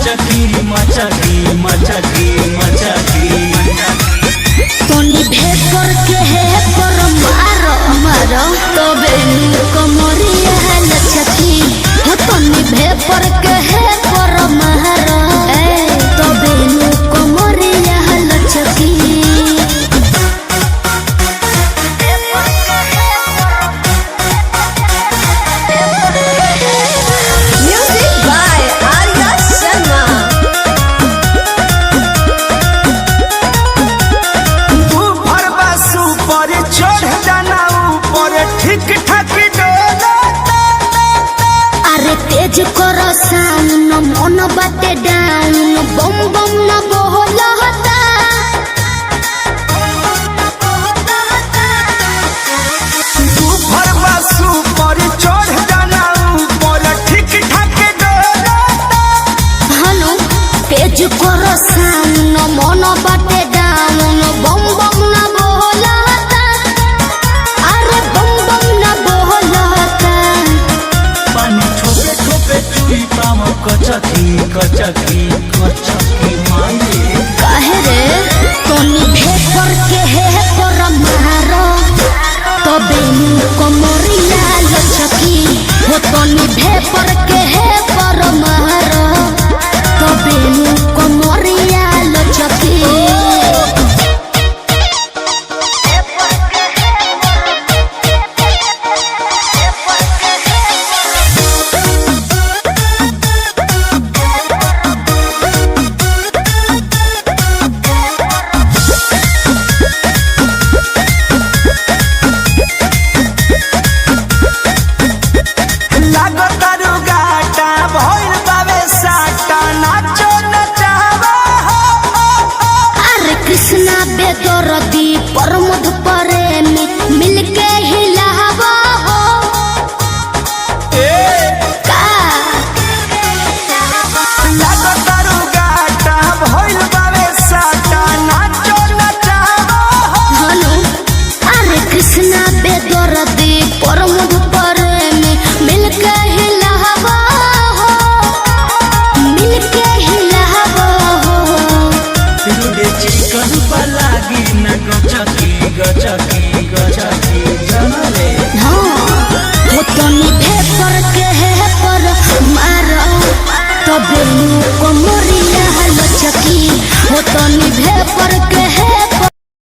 मचकी मचकी मचकी मचकी तोनी भेपर के है पर मारो मारो तबे कमरिया लचकी हो तोनी भेपर के है पर मारो तबे कमरिया लचकी Music by Arya Sharma. ऊपर बसु पर चढ़ जाना ऊपर ठीक ठाक डोला अरे तेज करो साउन मन बाटे डाउन बम बम न बोलता ऊपर बसु पर चढ़ जाना ऊपर ठीक ठाक डोला हनु तेज करो साउन मन बाटे डाउन बम बम न बोलता अरे बम बम न बोलता पानी ठोपे ठोपे चुई पाम कचकी कचकी कचकी मांगे काहे रे तोनी भेपर के है पर मारो तबे कमरिया लचकी हो तोनी भेपर के है पर मारो तबे कमरिया लचकी लागतारू गाटा भइल बावे साटा नाचो नचावा अरे कृष्णा बेदरदी प्रमोद प्रेमी मिलके हिलावा हो का लागतारू गाटा भइल बावे साटा नाचो नचावा हनु अरे कृष्णा बेदरदी प्रमोद प्रेमी मिलके हिलावा हो मिलके हिलावा हो रुडे चिकन पलागी न गचकी गचकी गचकी जनले हाँ हो तोनी भेपर के है पर मारो तबे कमरिया लचकी हो तोनी भेपर के है